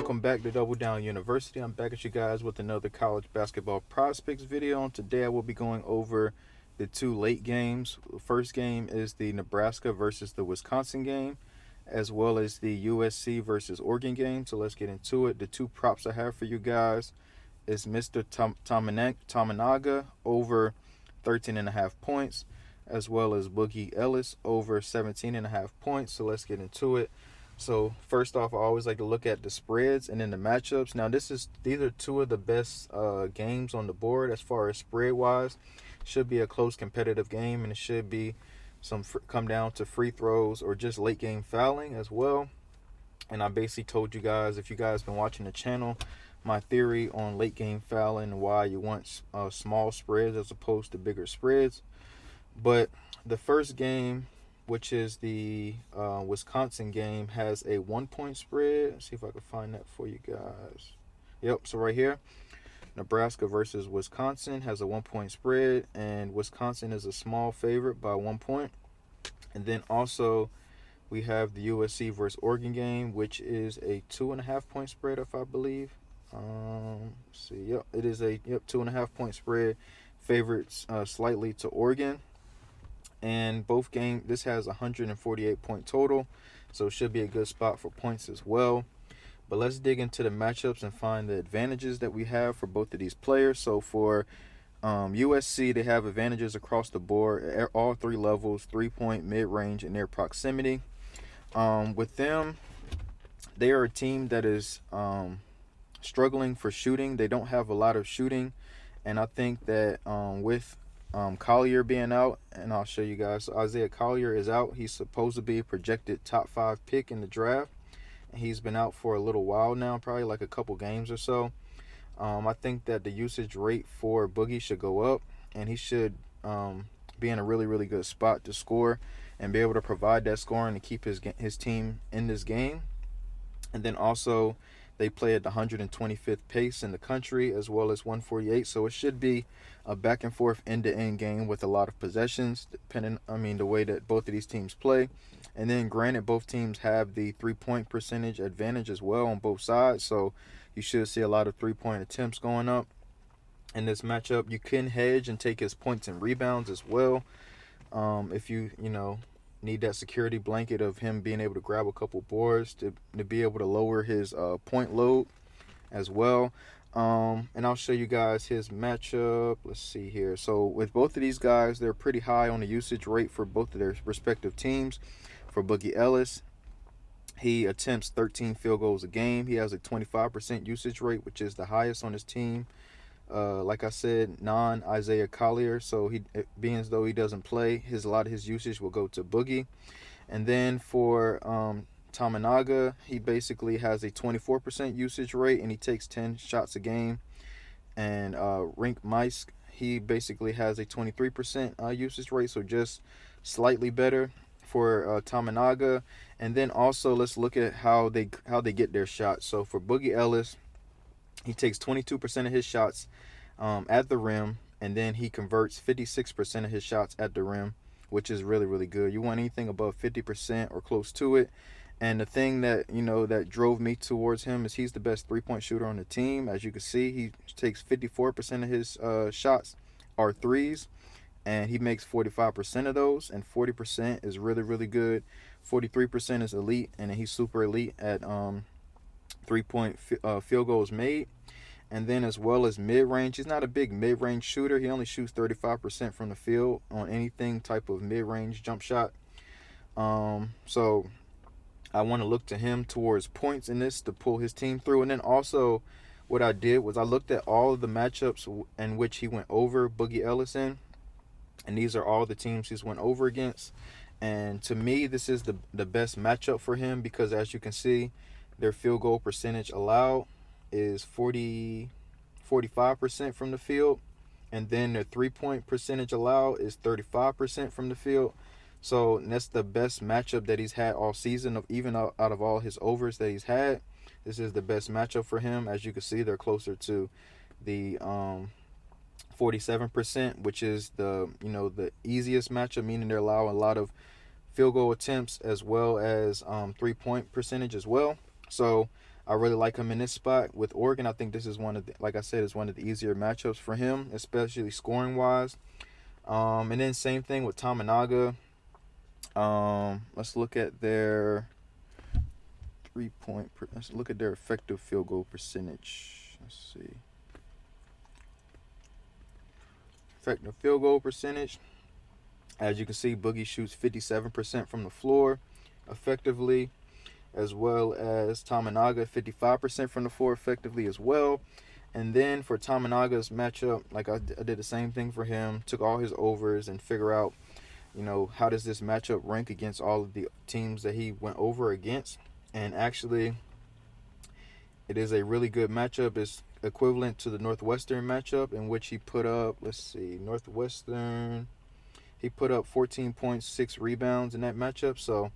welcome back to Double Down University. I'm back at you guys with another college basketball prospects video. And today I will be going over the two late games. The first game is the Nebraska versus the Wisconsin game, as well as the USC versus Oregon game. So let's get into it. The two props I have for you guys is Mr. Tamanaga over 13.5 points, as well as Boogie Ellis over 17.5 points. So let's get into it. So first off, I always like to look at the spreads and then the matchups. Now these are two of the best games on the board as far as spread wise. Should be a close competitive game, and it should be come down to free throws or just late game fouling as well. And I basically told you guys, if you guys been watching the channel, my theory on late game fouling and why you want small spreads as opposed to bigger spreads. But the first game, which is the Wisconsin game, has a 1-point spread. Let's see if I can find that for you guys. Yep, so right here, Nebraska versus Wisconsin has a 1-point spread, and Wisconsin is a small favorite by 1 point. And then also we have the USC versus Oregon game, which is a 2.5-point spread, if I believe. Let's see, yep, it is a 2.5-point spread, favorites slightly to Oregon. And both games, this has a 148-point total, so it should be a good spot for points as well. But let's dig into the matchups and find the advantages that we have for both of these players. So for USC, they have advantages across the board at all three levels: 3-point, mid-range, and their proximity. With them, they are a team that is struggling for shooting. They don't have a lot of shooting, and I think that with Collier being out, and I'll show you guys. So Isaiah Collier is out. He's supposed to be a projected top 5 pick in the draft. And he's been out for a little while now, probably like a couple games or so. I think that the usage rate for Boogie should go up, and he should be in a really, really good spot to score and be able to provide that scoring to keep his team in this game. And then also, they play at the 125th pace in the country, as well as 148. So it should be a back and forth end-to-end game with a lot of possessions, the way that both of these teams play. And then granted, both teams have the 3-point percentage advantage as well on both sides. So you should see a lot of 3-point attempts going up in this matchup. You can hedge and take his points and rebounds as well. If you need that security blanket of him being able to grab a couple boards to be able to lower his point load as well. And I'll show you guys his matchup. Let's see here. So with both of these guys, they're pretty high on the usage rate for both of their respective teams. For Boogie Ellis, he attempts 13 field goals a game. He has a 25% usage rate, which is the highest on his team. Like I said, non-Isaiah Collier, so being as though he doesn't play, a lot of his usage will go to Boogie. And then for Tamanaga, he basically has a 24% usage rate, and he takes 10 shots a game. And Rink Meisk, he basically has a 23% usage rate, so just slightly better for Tamanaga. And then also let's look at how they get their shots. So for Boogie Ellis, he takes 22% of his shots at the rim, and then he converts 56% of his shots at the rim, which is really, really good. You want anything above 50% or close to it. And the thing that that drove me towards him is he's the best 3-point shooter on the team. As you can see, he takes 54% of his shots are threes, and he makes 45% of those, and 40% is really, really good. 43% is elite, and he's super elite at 3-point field goals made. And then as well as mid-range, he's not a big mid-range shooter. He only shoots 35% from the field on anything type of mid-range jump shot. So I want to look to him towards points in this to pull his team through. And then also what I did was I looked at all of the matchups in which he went over Boogie Ellis in. And these are all the teams he's went over against. And to me, this is the best matchup for him because, as you can see, their field goal percentage allowed is 45% from the field. And then their 3-point percentage allowed is 35% from the field. So that's the best matchup that he's had all season, even out of all his overs that he's had. This is the best matchup for him. As you can see, they're closer to the 47%, which is the easiest matchup, meaning they're allowing a lot of field goal attempts as well as 3-point percentage as well. So I really like him in this spot with Oregon. I think this is one of the, like I said, is one of the easier matchups for him, especially scoring wise. And then same thing with Tamanaga. Let's look at their let's look at their effective field goal percentage. Let's see. Effective field goal percentage. As you can see, Boogie shoots 57% from the floor effectively, as well as Tamanaga 55% from the floor effectively as well. And then for Tamanaga's matchup, like I did the same thing for him, took all his overs and figure out, how does this matchup rank against all of the teams that he went over against. And actually, it is a really good matchup. It's equivalent to the Northwestern matchup in which he put up, Northwestern, he put up 14.6 rebounds in that matchup. So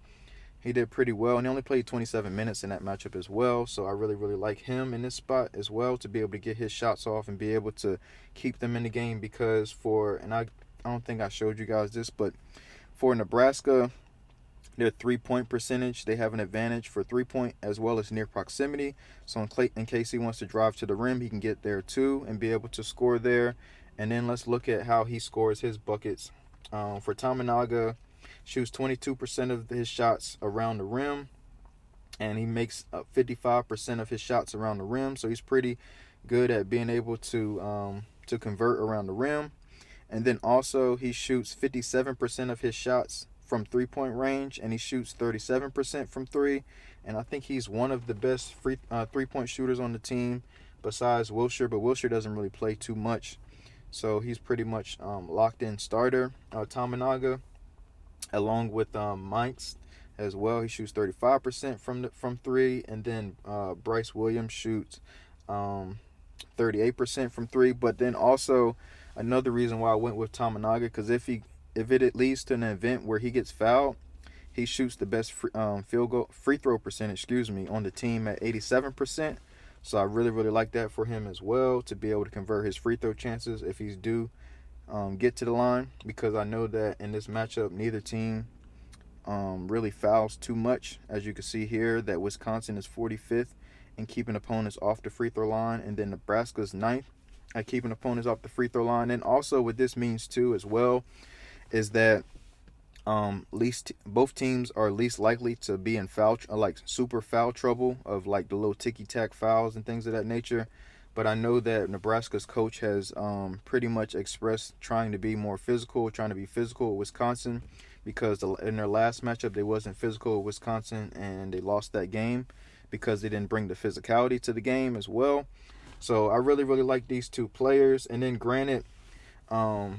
he did pretty well, and he only played 27 minutes in that matchup as well. So I really, really like him in this spot as well, to be able to get his shots off and be able to keep them in the game. Because I don't think I showed you guys this, but for Nebraska, their three-point percentage, they have an advantage for three-point as well as near proximity. So in case he wants to drive to the rim, he can get there too and be able to score there. And then let's look at how he scores his buckets. For Tamanaga, shoots 22% of his shots around the rim, and he makes 55% of his shots around the rim. So he's pretty good at being able to convert around the rim. And then also he shoots 57% of his shots from three-point range, and he shoots 37% from three. And I think he's one of the best three-point shooters on the team besides Wilshire, but Wilshire doesn't really play too much. So he's pretty much locked-in starter. Tamanaga, along with Mike's as well. He shoots 35% from three, and then Bryce Williams shoots 38% from three. But then also another reason why I went with Tamanaga, because if it leads to an event where he gets fouled, he shoots the best free throw percentage, on the team at 87%. So I really, really like that for him as well, to be able to convert his free throw chances if he's due get to the line, because I know that in this matchup neither team really fouls too much. As you can see here, that Wisconsin is 45th in keeping opponents off the free throw line, and then Nebraska's 9th at keeping opponents off the free throw line. And also what this means too as well is that both teams are least likely to be in super foul trouble of the little ticky-tack fouls and things of that nature. But I know that Nebraska's coach has pretty much expressed trying to be physical with Wisconsin, because in their last matchup they wasn't physical with Wisconsin and they lost that game because they didn't bring the physicality to the game as well. So I really, really like these two players. And then granted,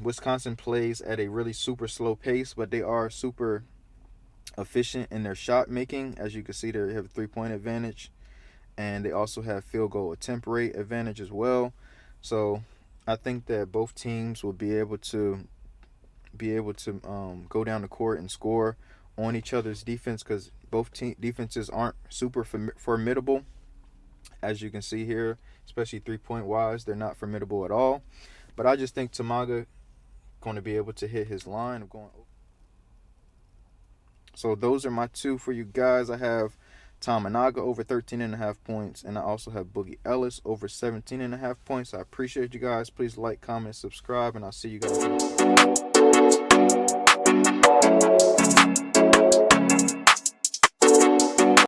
Wisconsin plays at a really super slow pace, but they are super efficient in their shot making. As you can see, they have a three-point advantage, and they also have field goal attempt rate advantage as well. So I think that both teams will be able to go down the court and score on each other's defense, because both defenses aren't super formidable. As you can see here, especially three-point wise, they're not formidable at all. But I just think Tamaga going to be able to hit his line of going. So those are my two for you guys. I have Tamanaga over 13.5 points, and I also have Boogie Ellis over 17.5 points. I appreciate you guys. Please like, comment, subscribe, and I'll see you guys later.